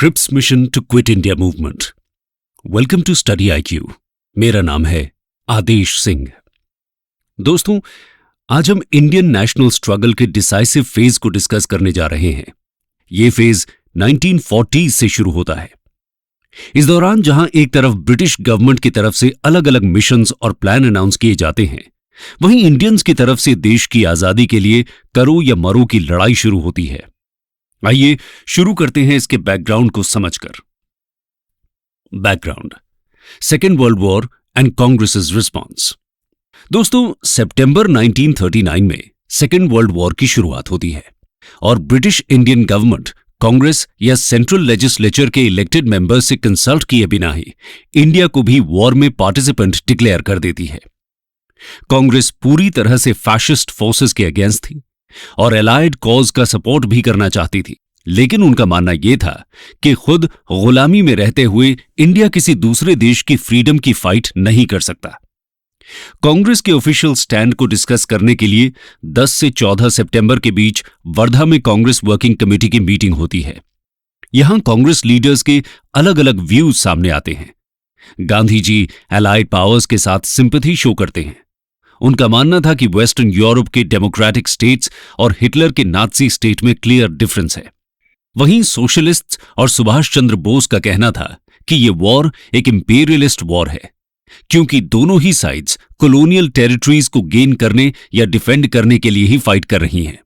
Cripps mission to quit India movement. Welcome to study IQ। मेरा नाम है आदेश सिंह। दोस्तों, आज हम इंडियन नेशनल स्ट्रगल के डिसाइसिव फेज को डिस्कस करने जा रहे हैं। यह फेज 1940 से शुरू होता है। इस दौरान जहां एक तरफ ब्रिटिश गवर्नमेंट की तरफ से अलग अलग मिशंस और प्लान अनाउंस किए जाते हैं, वहीं इंडियंस की तरफ से देश की आजादी के लिए करो या मरो की लड़ाई शुरू होती है। आइए शुरू करते हैं इसके बैकग्राउंड को समझकर। Background: second world war and Congress's response. दोस्तों, सितंबर 1939 में सेकेंड वर्ल्ड वॉर की शुरुआत होती है और ब्रिटिश इंडियन गवर्नमेंट कांग्रेस या सेंट्रल लेजिस्लेचर के इलेक्टेड मेंबर्स से कंसल्ट किए बिना ही इंडिया को भी वॉर में पार्टिसिपेंट डिक्लेयर कर देती है। कांग्रेस पूरी तरह से फैशिस्ट फोर्सेस के अगेंस्ट थी और एलाइड कॉज का सपोर्ट भी करना चाहती थी, लेकिन उनका मानना यह था कि खुद गुलामी में रहते हुए इंडिया किसी दूसरे देश की फ्रीडम की फाइट नहीं कर सकता। कांग्रेस के ऑफिशियल स्टैंड को डिस्कस करने के लिए 10 से 14 सितंबर के बीच वर्धा में कांग्रेस वर्किंग कमेटी की मीटिंग होती है। यहां कांग्रेस लीडर्स के अलग अलग व्यूज सामने आते हैं। गांधी जी एलाइड पावर्स के साथ सिंपैथी शो करते हैं। उनका मानना था कि वेस्टर्न यूरोप के डेमोक्रेटिक स्टेट्स और हिटलर के नाजी स्टेट में क्लियर डिफरेंस है। वहीं सोशलिस्ट्स और सुभाष चंद्र बोस का कहना था कि यह वॉर एक इंपीरियलिस्ट वॉर है, क्योंकि दोनों ही साइड्स कॉलोनियल टेरिटरीज को गेन करने या डिफेंड करने के लिए ही फाइट कर रही हैं।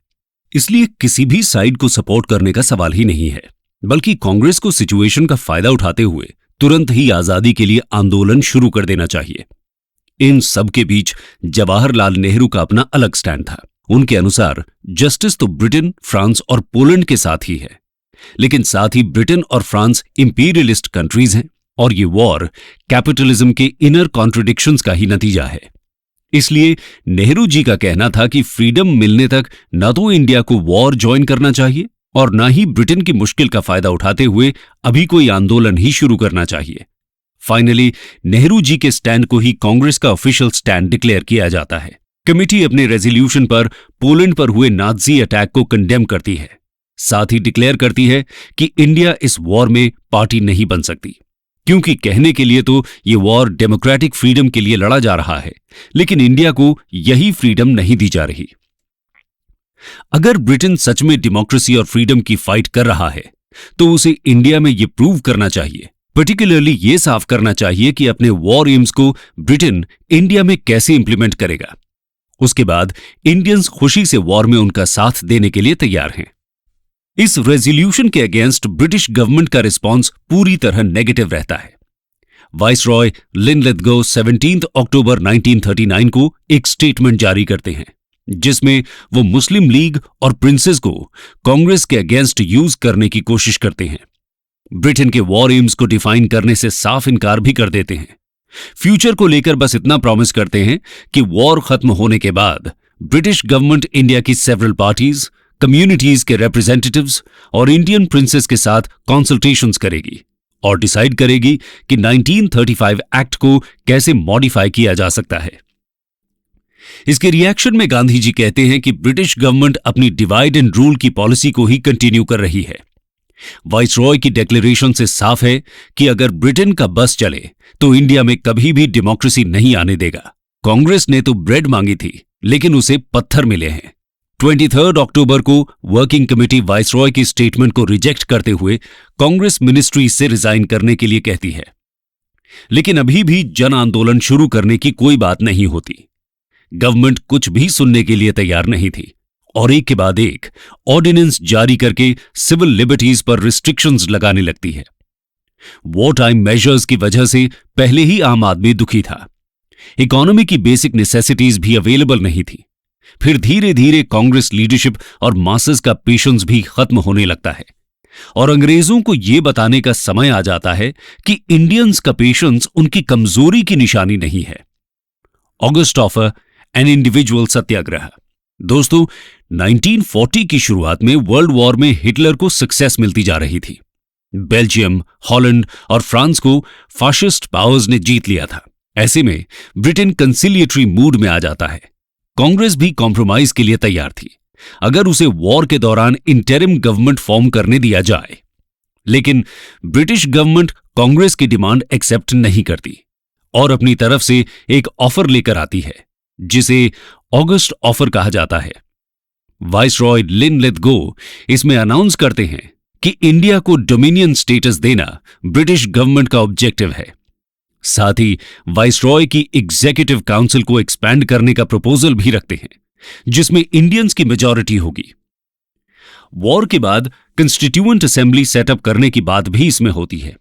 इसलिए किसी भी साइड को सपोर्ट करने का सवाल ही नहीं है, बल्कि कांग्रेस को सिचुएशन का फायदा उठाते हुए तुरंत ही आजादी के लिए आंदोलन शुरू कर देना चाहिए। इन सब के बीच जवाहरलाल नेहरू का अपना अलग स्टैंड था। उनके अनुसार जस्टिस तो ब्रिटेन, फ्रांस और पोलैंड के साथ ही है, लेकिन साथ ही ब्रिटेन और फ्रांस इंपीरियलिस्ट कंट्रीज हैं और ये वॉर कैपिटलिज्म के इनर कॉन्ट्रडिक्शंस का ही नतीजा है। इसलिए नेहरू जी का कहना था कि फ्रीडम मिलने तक न तो इंडिया को वॉर ज्वाइन करना चाहिए और न ही ब्रिटेन की मुश्किल का फायदा उठाते हुए अभी कोई आंदोलन ही शुरू करना चाहिए। फाइनली नेहरू जी के स्टैंड को ही कांग्रेस का ऑफिशियल स्टैंड डिक्लेयर किया जाता है। कमेटी अपने रेजोल्यूशन पर पोलैंड पर हुए नाजी अटैक को कंडेम करती है। साथ ही डिक्लेयर करती है कि इंडिया इस वॉर में पार्टी नहीं बन सकती, क्योंकि कहने के लिए तो ये वॉर डेमोक्रेटिक फ्रीडम के लिए लड़ा जा रहा है, लेकिन इंडिया को यही फ्रीडम नहीं दी जा रही। अगर ब्रिटेन सच में डेमोक्रेसी और फ्रीडम की फाइट कर रहा है तो उसे इंडिया में ये प्रूव करना चाहिए, पर्टिकुलरली ये साफ करना चाहिए कि अपने वॉर एम्स को ब्रिटेन इंडिया में कैसे इंप्लीमेंट करेगा। उसके बाद इंडियंस खुशी से वॉर में उनका साथ देने के लिए तैयार हैं। इस रेजोल्यूशन के अगेंस्ट ब्रिटिश गवर्नमेंट का रिस्पांस पूरी तरह नेगेटिव रहता है। वाइसरॉय लिनलिथगो 17 अक्टूबर 1939 को एक स्टेटमेंट जारी करते हैं, जिसमें वो मुस्लिम लीग और प्रिंसेस को कांग्रेस के अगेंस्ट यूज करने की कोशिश करते हैं। ब्रिटेन के वॉर एम्स को डिफाइन करने से साफ इनकार भी कर देते हैं। फ्यूचर को लेकर बस इतना प्रॉमिस करते हैं कि वॉर खत्म होने के बाद ब्रिटिश गवर्नमेंट इंडिया की सेवरल पार्टीज, कम्युनिटीज के रिप्रेजेंटेटिव्स और इंडियन प्रिंसेस के साथ कंसल्टेशंस करेगी और डिसाइड करेगी कि 1935 एक्ट को कैसे मॉडिफाई किया जा सकता है। इसके रिएक्शन में गांधी जी कहते हैं कि ब्रिटिश गवर्नमेंट अपनी डिवाइड एंड रूल की पॉलिसी को ही कंटिन्यू कर रही है। वाइसरॉय की डिक्लेरेशन से साफ है कि अगर ब्रिटेन का बस चले तो इंडिया में कभी भी डेमोक्रेसी नहीं आने देगा। कांग्रेस ने तो ब्रेड मांगी थी, लेकिन उसे पत्थर मिले हैं। 23 अक्टूबर को वर्किंग कमेटी वाइसरॉय की स्टेटमेंट को रिजेक्ट करते हुए कांग्रेस मिनिस्ट्री से रिजाइन करने के लिए कहती है, लेकिन अभी भी जन आंदोलन शुरू करने की कोई बात नहीं होती। गवर्नमेंट कुछ भी सुनने के लिए तैयार नहीं थी और एक के बाद एक ऑर्डिनेंस जारी करके सिविल लिबर्टीज पर रिस्ट्रिक्शंस लगाने लगती है। वॉर टाइम मेजर्स की वजह से पहले ही आम आदमी दुखी था। इकोनॉमी की बेसिक नेसेसिटीज भी अवेलेबल नहीं थी। फिर धीरे धीरे कांग्रेस लीडरशिप और मासेस का पेशेंस भी खत्म होने लगता है और अंग्रेजों को यह बताने का समय आ जाता है कि इंडियंस का पेशेंस उनकी कमजोरी की निशानी नहीं है। ऑगस्ट ऑफ एन इंडिविजुअल सत्याग्रह। दोस्तों, 1940 की शुरुआत में वर्ल्ड वॉर में हिटलर को सक्सेस मिलती जा रही थी। बेल्जियम, हॉलैंड और फ्रांस को फाशिस्ट पावर्स ने जीत लिया था। ऐसे में ब्रिटेन कंसिलिएटरी मूड में आ जाता है। कांग्रेस भी कॉम्प्रोमाइज के लिए तैयार थी। अगर उसे वॉर के दौरान इंटरिम गवर्नमेंट फॉर्म करने दिया जाए लेकिन ब्रिटिश गवर्नमेंट कांग्रेस की डिमांड एक्सेप्ट नहीं करती और अपनी तरफ से एक ऑफर लेकर आती है जिसे ऑगस्ट ऑफर कहा जाता है। वाइसरॉय लिनलिथगो इसमें अनाउंस करते हैं कि इंडिया को डोमिनियन स्टेटस देना ब्रिटिश गवर्नमेंट का ऑब्जेक्टिव है। साथ ही वाइसरॉय की एग्जीक्यूटिव काउंसिल को एक्सपैंड करने का प्रपोजल भी रखते हैं जिसमें इंडियंस की मेजॉरिटी होगी। वॉर के बाद कंस्टिट्यूएंट असेंबली सेटअप करने की बात भी इसमें होती है,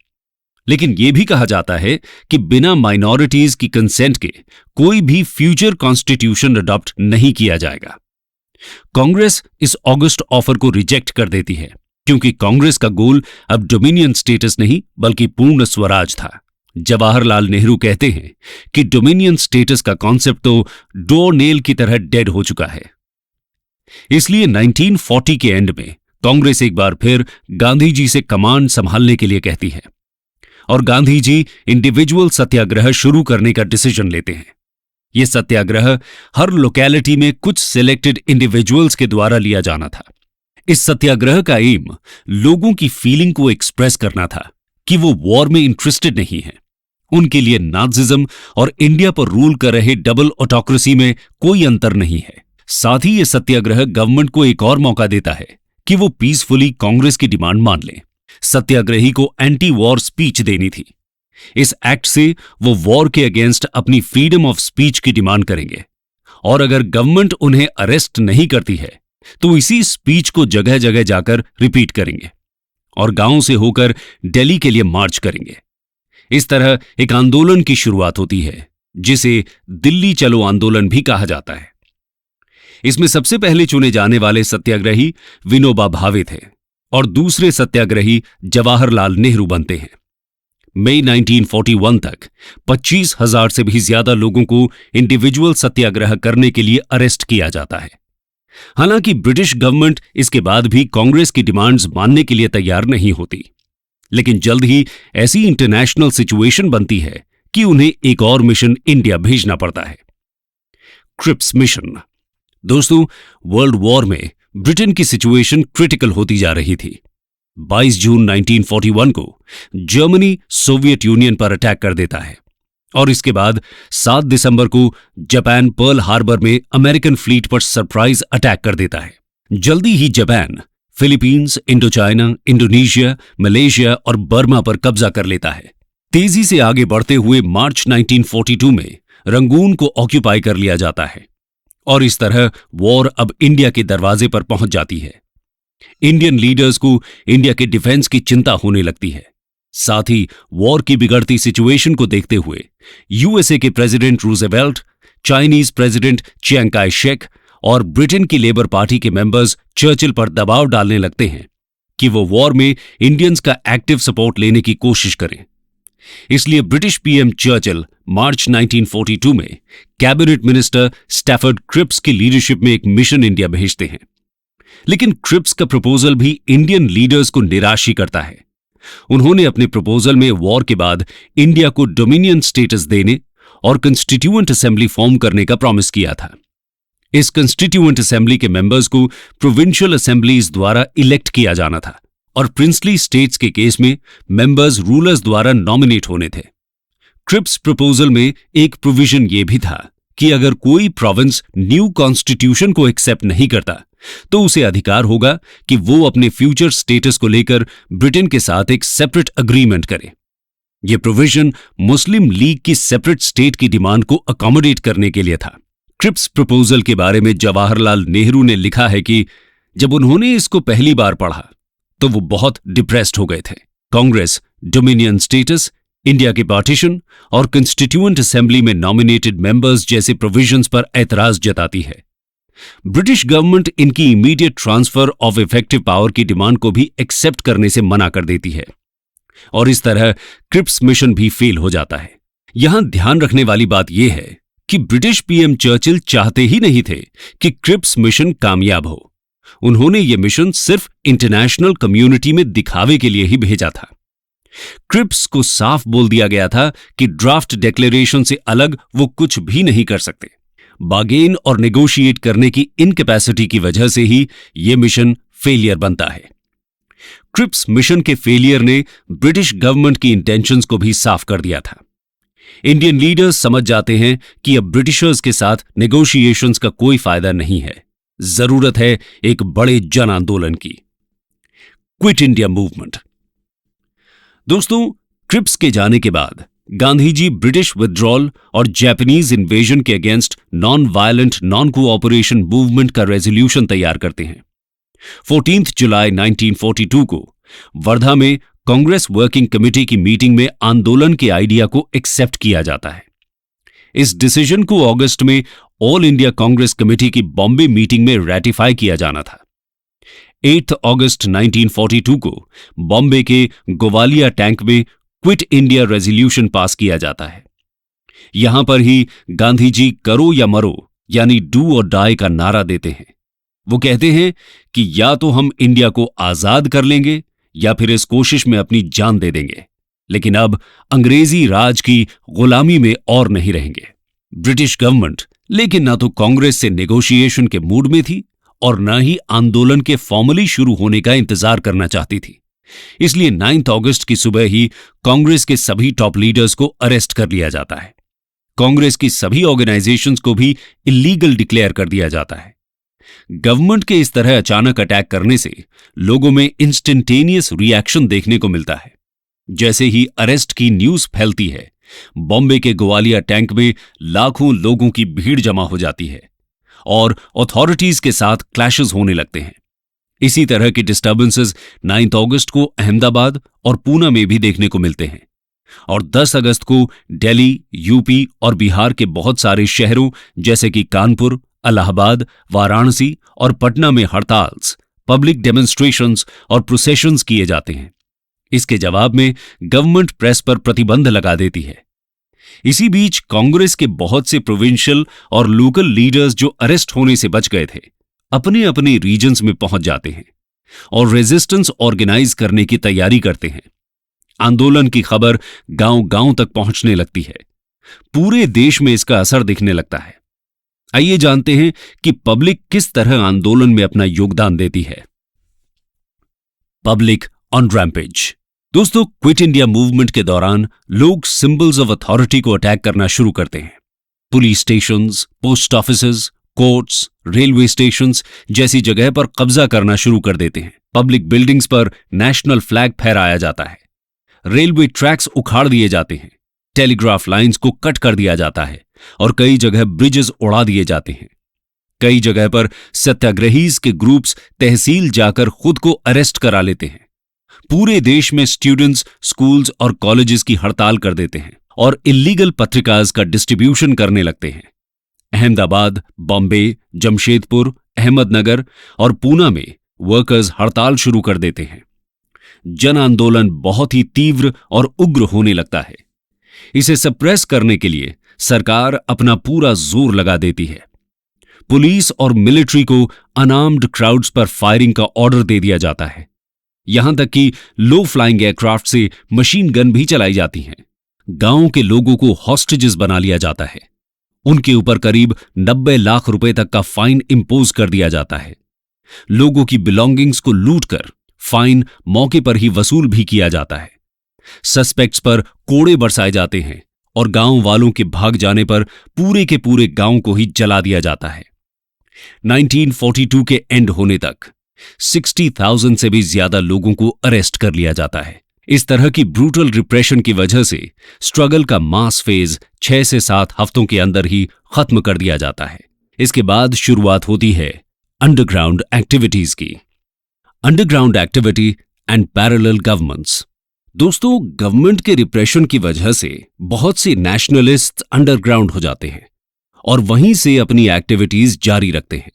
लेकिन यह भी कहा जाता है कि बिना माइनॉरिटीज की कंसेंट के कोई भी फ्यूचर कॉन्स्टिट्यूशन अडॉप्ट नहीं किया जाएगा। कांग्रेस इस ऑगस्ट ऑफर को रिजेक्ट कर देती है क्योंकि कांग्रेस का गोल अब डोमिनियन स्टेटस नहीं बल्कि पूर्ण स्वराज था। जवाहरलाल नेहरू कहते हैं कि डोमिनियन स्टेटस का कॉन्सेप्ट तो डोर नेल की तरह डेड हो चुका है। इसलिए 1940 के एंड में कांग्रेस एक बार फिर गांधी जी से कमांड संभालने के लिए कहती है और गांधी जी इंडिविजुअल सत्याग्रह शुरू करने का डिसीजन लेते हैं। यह सत्याग्रह हर लोकेलिटी में कुछ सिलेक्टेड इंडिविजुअल्स के द्वारा लिया जाना था। इस सत्याग्रह का एम लोगों की फीलिंग को एक्सप्रेस करना था कि वो वॉर में इंटरेस्टेड नहीं है। उनके लिए नाजिज्म और इंडिया पर रूल कर रहे डबल ऑटोक्रेसी में कोई अंतर नहीं है। साथ ही यह सत्याग्रह गवर्नमेंट को एक और मौका देता है कि वो पीसफुली कांग्रेस की डिमांड मान ले। सत्याग्रही को एंटी वॉर स्पीच देनी थी। इस एक्ट से वो वॉर के अगेंस्ट अपनी फ्रीडम ऑफ स्पीच की डिमांड करेंगे और अगर गवर्नमेंट उन्हें अरेस्ट नहीं करती है तो इसी स्पीच को जगह जगह जाकर रिपीट करेंगे और गांव से होकर दिल्ली के लिए मार्च करेंगे। इस तरह एक आंदोलन की शुरुआत होती है जिसे दिल्ली चलो आंदोलन भी कहा जाता है। इसमें सबसे पहले चुने जाने वाले सत्याग्रही विनोबा भावे थे और दूसरे सत्याग्रही जवाहरलाल नेहरू बनते हैं। मई 1941 तक 25,000 से भी ज्यादा लोगों को इंडिविजुअल सत्याग्रह करने के लिए अरेस्ट किया जाता है। हालांकि ब्रिटिश गवर्नमेंट इसके बाद भी कांग्रेस की डिमांड्स मानने के लिए तैयार नहीं होती, लेकिन जल्द ही ऐसी इंटरनेशनल सिचुएशन बनती है कि उन्हें एक और मिशन इंडिया भेजना पड़ता है, क्रिप्स मिशन। दोस्तों, वर्ल्ड वॉर में ब्रिटेन की सिचुएशन क्रिटिकल होती जा रही थी। 22 जून 1941 को जर्मनी सोवियत यूनियन पर अटैक कर देता है और इसके बाद 7 दिसंबर को जापान पर्ल हार्बर में अमेरिकन फ्लीट पर सरप्राइज अटैक कर देता है। जल्दी ही Japan Philippines, Indochina, Indonesia, Malaysia और बर्मा पर कब्जा कर लेता है। तेजी से आगे बढ़ते हुए मार्च 1942 में रंगून को ऑक्यूपाई कर लिया जाता है और इस तरह वॉर अब इंडिया के दरवाजे पर पहुंच जाती है। इंडियन लीडर्स को इंडिया के डिफेंस की चिंता होने लगती है। साथ ही वॉर की बिगड़ती सिचुएशन को देखते हुए यूएसए के president Roosevelt, Chinese president Chiang Kai Shek और ब्रिटेन की लेबर पार्टी के मेंबर्स चर्चिल पर दबाव डालने लगते हैं कि वो वॉर में इंडियंस का एक्टिव सपोर्ट लेने की कोशिश करें। इसलिए ब्रिटिश पीएम चर्चिल मार्च 1942 में कैबिनेट मिनिस्टर स्टैफर्ड क्रिप्स की लीडरशिप में एक मिशन इंडिया भेजते हैं, लेकिन क्रिप्स का प्रपोजल भी इंडियन लीडर्स को निराश ही करता है। उन्होंने अपने प्रपोजल में वॉर के बाद इंडिया को डोमिनियन स्टेटस देने और कंस्टिट्यूएंट असेंबली फॉर्म करने का प्रॉमिस किया था। इस कंस्टिट्यूएंट असेंबली के मेंबर्स को प्रोविंशियल असेंबलीज द्वारा इलेक्ट किया जाना था और प्रिंसली स्टेट्स के केस में मेंबर्स रूलर्स द्वारा नॉमिनेट होने थे। क्रिप्स प्रपोजल में एक प्रोविजन यह भी था कि अगर कोई प्रोविंस न्यू कॉन्स्टिट्यूशन को एक्सेप्ट नहीं करता तो उसे अधिकार होगा कि वो अपने फ्यूचर स्टेटस को लेकर ब्रिटेन के साथ एक सेपरेट अग्रीमेंट करे। यह प्रोविजन मुस्लिम लीग की सेपरेट स्टेट की डिमांड को अकोमोडेट करने के लिए था। क्रिप्स प्रपोजल के बारे में जवाहरलाल नेहरू ने लिखा है कि जब उन्होंने इसको पहली बार पढ़ा तो वो बहुत डिप्रेस्ड हो गए थे। कांग्रेस डोमिनियन स्टेटस, इंडिया के पार्टीशन और कंस्टिट्यूएंट असेंबली में नॉमिनेटेड मेंबर्स जैसे प्रोविजंस पर ऐतराज जताती है। ब्रिटिश गवर्नमेंट इनकी immediate transfer of effective power की डिमांड को भी एक्सेप्ट करने से मना कर देती है और इस तरह क्रिप्स मिशन भी फेल हो जाता है। यहां ध्यान रखने वाली बात यह है कि ब्रिटिश पीएम चर्चिल चाहते ही नहीं थे कि क्रिप्स मिशन कामयाब हो। उन्होंने यह मिशन सिर्फ इंटरनेशनल कम्युनिटी में दिखावे के लिए ही भेजा था। क्रिप्स को साफ बोल दिया गया था कि ड्राफ्ट डिक्लेरेशन से अलग वो कुछ भी नहीं कर सकते। बार्गेन और नेगोशिएट करने की इनकैपेसिटी की वजह से ही यह मिशन फेलियर बनता है। क्रिप्स मिशन के फेलियर ने ब्रिटिश गवर्नमेंट की इंटेंशंस को भी साफ कर दिया था। इंडियन लीडर्स समझ जाते हैं कि अब ब्रिटिशर्स के साथ नेगोशिएशंस का कोई फायदा नहीं है, जरूरत है एक बड़े जन आंदोलन की। Quit India movement. दोस्तों, क्रिप्स के जाने के बाद गांधी जी ब्रिटिश विथड्रॉल और जापानीज इन्वेजन के against non violent non cooperation movement का रेजोल्यूशन तैयार करते हैं। 14 जुलाई 1942 को वर्धा में कांग्रेस वर्किंग कमेटी की मीटिंग में आंदोलन के आइडिया को एक्सेप्ट किया जाता है। इस डिसीजन को अगस्त में ऑल इंडिया कांग्रेस कमेटी की बॉम्बे मीटिंग में रैटिफाई किया जाना था। 8 अगस्त 1942 को बॉम्बे के गोवालिया टैंक में क्विट इंडिया रेजोल्यूशन पास किया जाता है। यहां पर ही गांधी जी करो या मरो यानी डू और डाई का नारा देते हैं। वो कहते हैं कि या तो हम इंडिया को आजाद कर लेंगे या फिर इस कोशिश में अपनी जान दे देंगे, लेकिन अब अंग्रेजी राज की गुलामी में और नहीं रहेंगे। ब्रिटिश गवर्नमेंट लेकिन ना तो कांग्रेस से नेगोशिएशन के मूड में थी और न ही आंदोलन के फॉर्मली शुरू होने का इंतजार करना चाहती थी। इसलिए 9 अगस्त की सुबह ही कांग्रेस के सभी टॉप लीडर्स को अरेस्ट कर लिया जाता है। कांग्रेस की सभी ऑर्गेनाइजेशंस को भी इलीगल डिक्लेयर कर दिया जाता है। गवर्नमेंट के इस तरह अचानक अटैक करने से लोगों में इंस्टेंटेनियस रिएक्शन देखने को मिलता है। जैसे ही अरेस्ट की न्यूज फैलती है, बॉम्बे के गोवालिया टैंक में लाखों लोगों की भीड़ जमा हो जाती है और अथॉरिटीज के साथ क्लैशेस होने लगते हैं। इसी तरह के डिस्टर्बेंसेस 9 अगस्त को अहमदाबाद और पूना में भी देखने को मिलते हैं और 10 अगस्त को दिल्ली, यूपी और बिहार के बहुत सारे शहरों जैसे कि कानपुर, इलाहाबाद, वाराणसी और पटना में हड़ताल्स, पब्लिक डेमोन्स्ट्रेशंस और प्रोसेशंस किए जाते हैं। इसके जवाब में गवर्नमेंट प्रेस पर प्रतिबंध लगा देती है। इसी बीच कांग्रेस के बहुत से प्रोविंशियल और लोकल लीडर्स जो अरेस्ट होने से बच गए थे, अपने अपने रीजन्स में पहुंच जाते हैं और रेजिस्टेंस ऑर्गेनाइज करने की तैयारी करते हैं। आंदोलन की खबर गांव-गांव तक पहुंचने लगती है। पूरे देश में इसका असर दिखने लगता है। आइए जानते हैं कि पब्लिक किस तरह आंदोलन में अपना योगदान देती है। Public on rampage. दोस्तों, क्विट इंडिया मूवमेंट के दौरान लोग सिंबल्स ऑफ अथॉरिटी को अटैक करना शुरू करते हैं। Police stations, post offices, courts, railway stations जैसी जगह पर कब्जा करना शुरू कर देते हैं। पब्लिक बिल्डिंग्स पर नेशनल फ्लैग फहराया जाता है। रेलवे ट्रैक्स उखाड़ दिए जाते हैं। टेलीग्राफ लाइंस को कट कर दिया जाता है और कई जगह ब्रिजेस उड़ा दिए जाते हैं। कई जगह पर सत्याग्रहीज के ग्रुप्स तहसील जाकर खुद को अरेस्ट करा लेते हैं। पूरे देश में स्टूडेंट्स स्कूल्स और कॉलेजेस की हड़ताल कर देते हैं और इलीगल पत्रिकाज का डिस्ट्रीब्यूशन करने लगते हैं। अहमदाबाद, बॉम्बे, जमशेदपुर, अहमदनगर और पूना में वर्कर्स हड़ताल शुरू कर देते हैं। जन आंदोलन बहुत ही तीव्र और उग्र होने लगता है। इसे सप्रेस करने के लिए सरकार अपना पूरा जोर लगा देती है। पुलिस और मिलिट्री को अनआर्म्ड क्राउड्स पर फायरिंग का ऑर्डर दे दिया जाता है। यहां तक कि लो फ्लाइंग एयरक्राफ्ट से मशीन गन भी चलाई जाती हैं। गांव के लोगों को हॉस्टेजेस बना लिया जाता है। उनके ऊपर करीब 90 लाख रुपए तक का फाइन इंपोज कर दिया जाता है। लोगों की बिलोंगिंग्स को लूटकर फाइन मौके पर ही वसूल भी किया जाता है। सस्पेक्ट्स पर कोड़े बरसाए जाते हैं और गांव वालों के भाग जाने पर पूरे के पूरे गांव को ही जला दिया जाता है। 1942 के एंड होने तक 60,000 से भी ज्यादा लोगों को अरेस्ट कर लिया जाता है। इस तरह की ब्रूटल रिप्रेशन की वजह से स्ट्रगल का मास फेज 6 से 7 हफ्तों के अंदर ही खत्म कर दिया जाता है। इसके बाद शुरुआत होती है अंडरग्राउंड एक्टिविटीज की। Underground activity and parallel governments. दोस्तों, गवर्नमेंट के रिप्रेशन की वजह से बहुत से नेशनलिस्ट अंडरग्राउंड हो जाते हैं और वहीं से अपनी एक्टिविटीज जारी रखते हैं।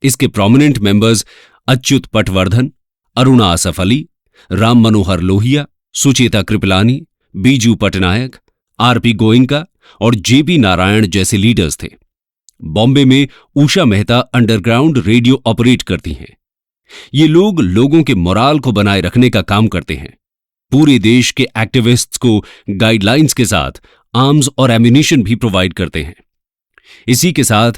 इसके prominent members Achyut Patwardhan, Aruna Asaf Ali, Ram Manohar Lohia, Sucheta Kripalani, Biju Patnaik, RP Goenka और जेपी नारायण जैसे लीडर्स थे। बॉम्बे में Usha Mehta underground radio operate करती हैं। ये लोग लोगों के मोराल को बनाए रखने का काम करते हैं। पूरे देश के एक्टिविस्ट्स को गाइडलाइंस के साथ आर्म्स और एम्यूनिशन भी प्रोवाइड करते हैं। इसी के साथ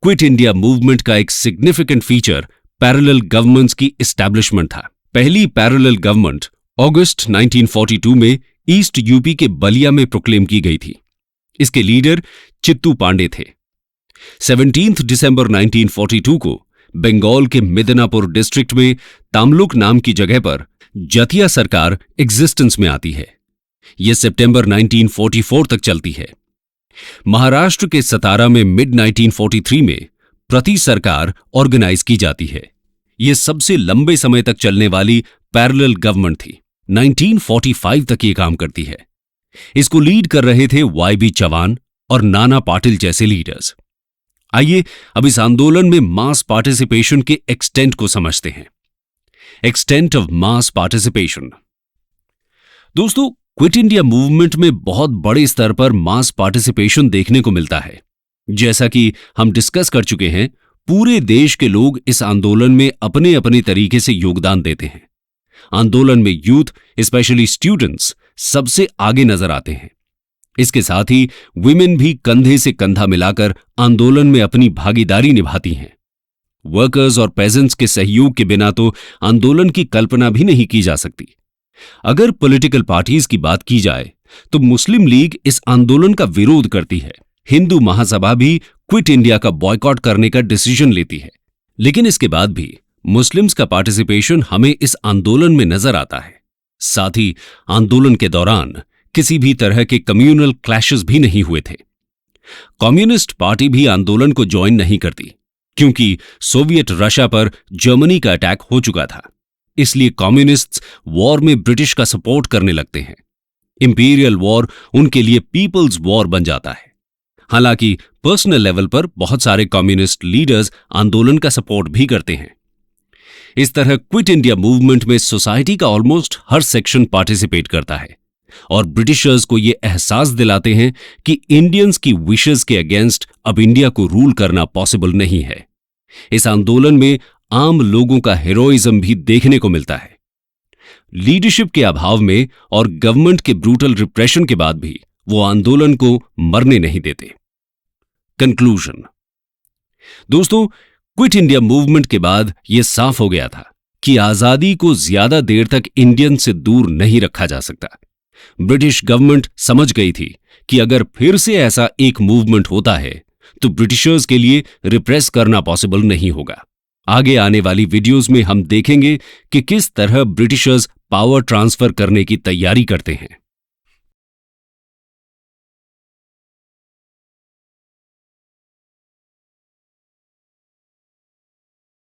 क्विट इंडिया मूवमेंट का एक सिग्निफिकेंट फीचर पैरेलल गवर्नमेंट्स की एस्टैब्लिशमेंट था। पहली पैरेलल गवर्नमेंट अगस्त 1942 में ईस्ट यूपी के बलिया में प्रोक्लेम की गई थी। इसके लीडर चित्तू पांडे थे। 17 दिसंबर 1942 को बंगाल के मिदनापुर डिस्ट्रिक्ट में तामलुक नाम की जगह पर जतिया सरकार एग्जिस्टेंस में आती है। यह सितंबर 1944 तक चलती है। महाराष्ट्र के सतारा में मिड 1943 में प्रति सरकार ऑर्गेनाइज की जाती है। यह सबसे लंबे समय तक चलने वाली पैरेलल गवर्नमेंट थी। 1945 तक ये काम करती है। इसको लीड कर रहे थे वाई.बी. चौहान और नाना पाटिल जैसे लीडर्स। आइए अब इस आंदोलन में मास पार्टिसिपेशन के एक्सटेंट को समझते हैं। Extent of mass participation. दोस्तों, क्विट इंडिया मूवमेंट में बहुत बड़े स्तर पर मास पार्टिसिपेशन देखने को मिलता है। जैसा कि हम डिस्कस कर चुके हैं, पूरे देश के लोग इस आंदोलन में अपने अपने तरीके से योगदान देते हैं। आंदोलन में यूथ, स्पेशली स्टूडेंट्स, सबसे आगे नजर आते हैं। इसके साथ ही विमेन भी कंधे से कंधा मिलाकर आंदोलन में अपनी भागीदारी निभाती हैं। वर्कर्स और पेजेंट्स के सहयोग के बिना तो आंदोलन की कल्पना भी नहीं की जा सकती। अगर पॉलिटिकल पार्टीज की बात की जाए तो मुस्लिम लीग इस आंदोलन का विरोध करती है। हिंदू महासभा भी क्विट इंडिया का बॉयकॉट करने का डिसीजन लेती है। लेकिन इसके बाद भी मुस्लिम्स का पार्टिसिपेशन हमें इस आंदोलन में नजर आता है। साथ ही आंदोलन के दौरान किसी भी तरह के कम्युनल क्लैशेस भी नहीं हुए थे। कम्युनिस्ट पार्टी भी आंदोलन को ज्वाइन नहीं करती, क्योंकि सोवियत रशिया पर जर्मनी का अटैक हो चुका था। इसलिए कम्युनिस्ट्स वॉर में ब्रिटिश का सपोर्ट करने लगते हैं। इंपीरियल वॉर उनके लिए पीपल्स वॉर बन जाता है। हालांकि पर्सनल लेवल पर बहुत सारे कम्युनिस्ट लीडर्स आंदोलन का सपोर्ट भी करते हैं। इस तरह क्विट इंडिया मूवमेंट में सोसाइटी का ऑलमोस्ट हर सेक्शन पार्टिसिपेट करता है और ब्रिटिशर्स को यह एहसास दिलाते हैं कि इंडियंस की विशेस के अगेंस्ट अब इंडिया को रूल करना पॉसिबल नहीं है। इस आंदोलन में आम लोगों का हेरोइज्म भी देखने को मिलता है। लीडरशिप के अभाव में और गवर्नमेंट के ब्रूटल रिप्रेशन के बाद भी वो आंदोलन को मरने नहीं देते। कंक्लूजन। दोस्तों, क्विट इंडिया मूवमेंट के बाद यह साफ हो गया था कि आजादी को ज्यादा देर तक इंडियन से दूर नहीं रखा जा सकता। ब्रिटिश गवर्नमेंट समझ गई थी कि अगर फिर से ऐसा एक मूवमेंट होता है तो ब्रिटिशर्स के लिए रिप्रेस करना पॉसिबल नहीं होगा। आगे आने वाली वीडियोस में हम देखेंगे कि किस तरह ब्रिटिशर्स पावर ट्रांसफर करने की तैयारी करते हैं।